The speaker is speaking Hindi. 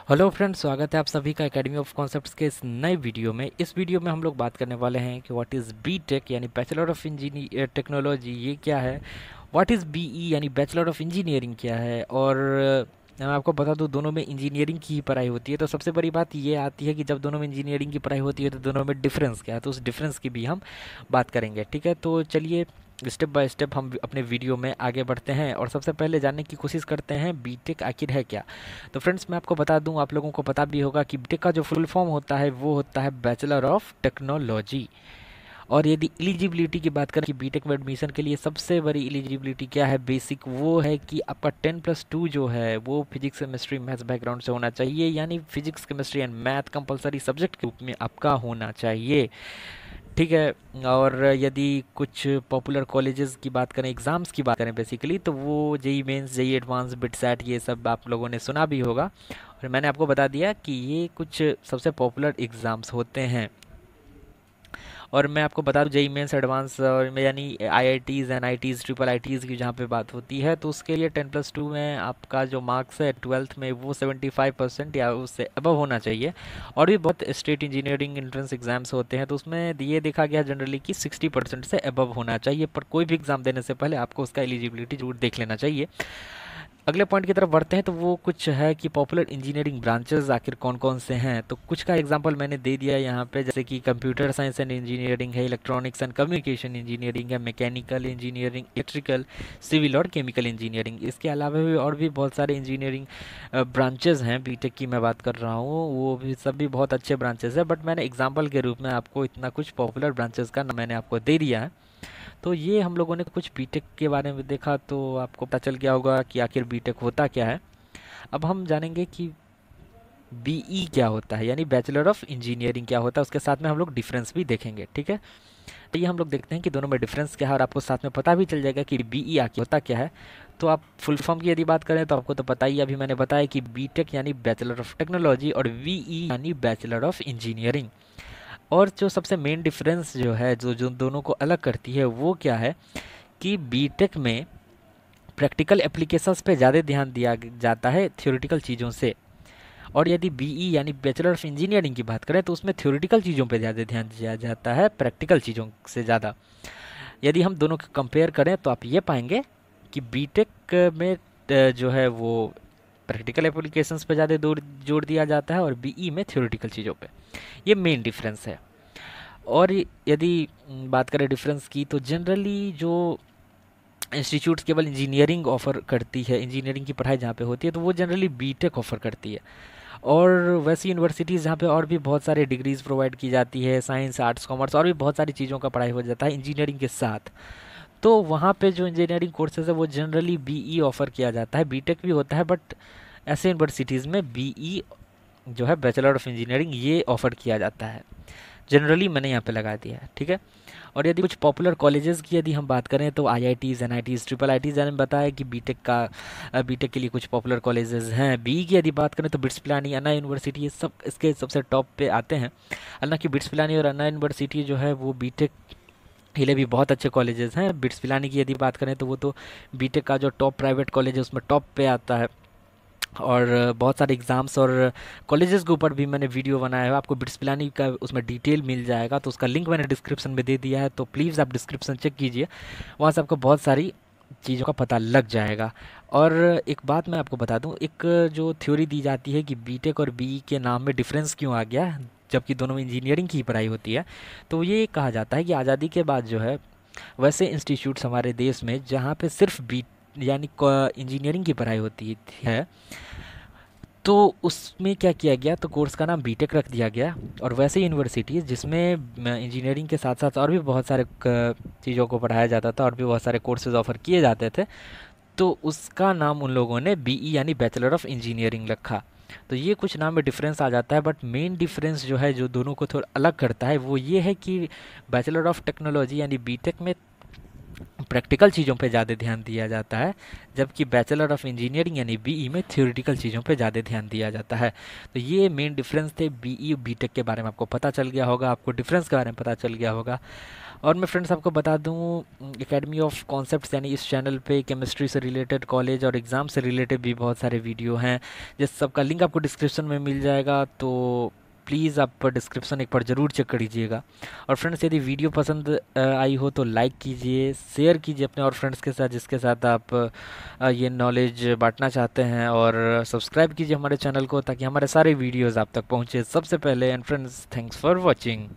हेलो फ्रेंड्स, स्वागत है आप सभी का एकेडमी ऑफ कॉन्सेप्ट्स के इस नए वीडियो में। इस वीडियो में हम लोग बात करने वाले हैं कि व्हाट इज़ बीटेक यानी बैचलर ऑफ इंजीनियर टेक्नोलॉजी, ये क्या है। व्हाट इज़ बीई यानी बैचलर ऑफ इंजीनियरिंग क्या है। और मैं आपको बता दूं, दोनों में इंजीनियरिंग की ही पढ़ाई होती है। तो सबसे बड़ी बात ये आती है कि जब दोनों में इंजीनियरिंग की पढ़ाई होती है तो दोनों में डिफरेंस क्या है, तो उस डिफरेंस की भी हम बात करेंगे। ठीक है, तो चलिए स्टेप बाय स्टेप हम अपने वीडियो में आगे बढ़ते हैं और सबसे पहले जानने की कोशिश करते हैं बीटेक आखिर है क्या। तो फ्रेंड्स, मैं आपको बता दूं, आप लोगों को पता भी होगा कि बीटेक का जो फुल फॉर्म होता है वो होता है बैचलर ऑफ टेक्नोलॉजी। और यदि एलिजिबिलिटी की बात करें कि बीटेक में एडमिशन के लिए सबसे बड़ी एलिजिबिलिटी क्या है, बेसिक, वो है कि आपका 10+2 जो है वो फिजिक्स केमिस्ट्री मैथ्स बैकग्राउंड से होना चाहिए। यानी physics chemistry and math compulsory subject के रूप में आपका होना चाहिए। ठीक है। और यदि कुछ पॉपुलर कॉलेजेस की बात करें, एग्ज़ाम्स की बात करें बेसिकली, तो वो JEE Mains, JEE Advanced, BITSAT, ये सब आप लोगों ने सुना भी होगा। और मैंने आपको बता दिया कि ये कुछ सबसे पॉपुलर एग्ज़ाम्स होते हैं। और मैं आपको बता दूं, जेई मेंस, एडवांस और में यानी आईआईटीज़, एनआईटीज़, ट्रिपल आईटीज़ की जहाँ पे बात होती है, तो उसके लिए 10+2 में आपका जो मार्क्स है 12th में वो 75% या उससे अबव होना चाहिए। और भी बहुत स्टेट इंजीनियरिंग एंट्रेंस एग्जाम्स होते हैं, तो उसमें ये देखा गया जनरली कि 60% से अबव होना चाहिए। पर कोई भी एग्ज़ाम देने से पहले आपको उसका एलिजिबिलिटी जरूर देख लेना चाहिए। अगले पॉइंट की तरफ बढ़ते हैं, तो वो कुछ है कि पॉपुलर इंजीनियरिंग ब्रांचेस आखिर कौन कौन से हैं। तो कुछ का एग्जांपल मैंने दे दिया यहाँ पे, जैसे कि कंप्यूटर साइंस एंड इंजीनियरिंग है, इलेक्ट्रॉनिक्स एंड कम्युनिकेशन इंजीनियरिंग है, मैकेनिकल इंजीनियरिंग, इलेक्ट्रिकल, सिविल और केमिकल इंजीनियरिंग। इसके अलावा भी और भी बहुत सारे इंजीनियरिंग ब्रांचेज हैं। बीटेक की मैं बात कर रहा हूँ, वो भी सब भी बहुत अच्छे ब्रांचेज है, बट मैंने एग्जाम्पल के रूप में आपको इतना कुछ पॉपुलर ब्रांचेज का नाम मैंने आपको दे दिया है। तो ये हम लोगों ने कुछ बीटेक के बारे में देखा, तो आपको पता चल गया होगा कि आखिर बीटेक होता क्या है। अब हम जानेंगे कि बीई क्या होता है, यानी बैचलर ऑफ इंजीनियरिंग क्या होता है। उसके साथ में हम लोग डिफरेंस भी देखेंगे। ठीक है, तो ये हम लोग देखते हैं कि दोनों में डिफरेंस क्या है, और आपको साथ में पता भी चल जाएगा कि बीई आखिर होता क्या है। तो आप फुल फॉर्म की यदि बात करें तो आपको तो पता ही, अभी मैंने बताया कि बीटेक यानी बैचलर ऑफ टेक्नोलॉजी और वीई यानी बैचलर ऑफ इंजीनियरिंग। और जो सबसे मेन डिफरेंस जो है, जो जो दोनों को अलग करती है, वो क्या है कि बीटेक में प्रैक्टिकल एप्लीकेशंस पे ज़्यादा ध्यान दिया जाता है थ्योरेटिकल चीज़ों से। और यदि बीई यानी बैचलर ऑफ इंजीनियरिंग की बात करें तो उसमें थ्योरेटिकल चीज़ों पे ज़्यादा ध्यान दिया जाता है प्रैक्टिकल चीज़ों से ज़्यादा। यदि हम दोनों को कंपेयर करें तो आप ये पाएंगे कि बीटेक में जो है वो प्रैक्टिकल एप्लीकेशंस पे ज़्यादा जोर दिया जाता है, और बीई में थ्योरेटिकल चीज़ों पे। ये मेन डिफरेंस है। और यदि बात करें डिफरेंस की, तो जनरली जो इंस्टीट्यूट्स केवल इंजीनियरिंग ऑफ़र करती है, इंजीनियरिंग की पढ़ाई जहाँ पे होती है, तो वो जनरली बीटेक ऑफ़र करती है। और वैसी यूनिवर्सिटीज़ जहाँ पे और भी बहुत सारे डिग्रीज़ प्रोवाइड की जाती है, साइंस, आर्ट्स, कॉमर्स, और भी बहुत सारी चीज़ों का पढ़ाई हो जाता है इंजीनियरिंग के साथ, तो वहाँ पे जो इंजीनियरिंग कोर्सेज है वो जनरली बीई ऑफ़र किया जाता है। बीटेक भी होता है, बट ऐसे यूनिवर्सिटीज़ में बीई जो है बैचलर ऑफ इंजीनियरिंग ये ऑफ़र किया जाता है। जनरली मैंने यहाँ पे लगा दिया है। ठीक है। और यदि कुछ पॉपुलर कॉलेजेस की यदि हम बात करें तो आईआईटीज़, एनआईटीज़, ट्रिपल आईटीज़, मैंने बताया कि बीटेक के लिए कुछ पॉपुलर कॉलेजेस हैं। बी की यदि बात करें तो बिट्स पिलानी, अन्ना यूनिवर्सिटी, ये सब इसके सबसे टॉप पे आते हैं। हालांकि बिट्स पिलानी और अन्ना यूनिवर्सिटी जो है वो बीटेक के लिए भी बहुत अच्छे कॉलेजेस हैं। बिट्स पिलानी की यदि बात करें तो वो तो बीटेक का जो टॉप प्राइवेट कॉलेज है उसमें टॉप पे आता है। और बहुत सारे एग्ज़ाम्स और कॉलेजेस के ऊपर भी मैंने वीडियो बनाया है, आपको बिट्स पिलानी का उसमें डिटेल मिल जाएगा, तो उसका लिंक मैंने डिस्क्रिप्शन में दे दिया है, तो प्लीज़ आप डिस्क्रिप्शन चेक कीजिए, वहाँ से आपको बहुत सारी चीज़ों का पता लग जाएगा। और एक बात मैं आपको बता दूं, एक जो थ्योरी दी जाती है कि बीटेक और बीई के नाम में डिफरेंस क्यों आ गया जबकि दोनों में इंजीनियरिंग की पढ़ाई होती है, तो ये कहा जाता है कि आज़ादी के बाद जो है वैसे इंस्टीट्यूट्स हमारे देश में जहाँ पे सिर्फ बी यानी इंजीनियरिंग की पढ़ाई होती है, तो उसमें क्या किया गया, तो कोर्स का नाम बीटेक रख दिया गया। और वैसे यूनिवर्सिटीज़ जिसमें इंजीनियरिंग के साथ साथ और भी बहुत सारे चीज़ों को पढ़ाया जाता था और भी बहुत सारे कोर्सेज ऑफर किए जाते थे, तो उसका नाम उन लोगों ने बीई यानी बैचलर ऑफ इंजीनियरिंग रखा। तो ये कुछ नाम में डिफरेंस आ जाता है, बट मेन डिफरेंस जो है जो दोनों को थोड़ा अलग करता है वो ये है कि बैचलर ऑफ टेक्नोलॉजी यानी बीटेक में प्रैक्टिकल चीज़ों पे ज़्यादा ध्यान दिया जाता है, जबकि बैचलर ऑफ इंजीनियरिंग यानी बीई में थ्योरेटिकल चीज़ों पे ज़्यादा ध्यान दिया जाता है। तो ये मेन डिफरेंस थे। बीई और बीटेक के बारे में आपको पता चल गया होगा, आपको डिफरेंस के बारे में पता चल गया होगा। और मैं फ्रेंड्स आपको बता दूं, एकेडमी ऑफ कॉन्सेप्ट्स यानी इस चैनल पे केमिस्ट्री से रिलेटेड, कॉलेज और एग्ज़ाम से रिलेटेड भी बहुत सारे वीडियो हैं, जिस सबका लिंक आपको डिस्क्रिप्शन में मिल जाएगा। तो प्लीज़ आप डिस्क्रिप्शन एक बार ज़रूर चेक कर लीजिएगा। और फ्रेंड्स यदि वीडियो पसंद आई हो तो लाइक कीजिए, शेयर कीजिए अपने और फ्रेंड्स के साथ जिसके साथ आप ये नॉलेज बांटना चाहते हैं, और सब्सक्राइब कीजिए हमारे चैनल को ताकि हमारे सारे वीडियोज़ आप तक पहुँचे सबसे पहले। And friends, thanks for watching.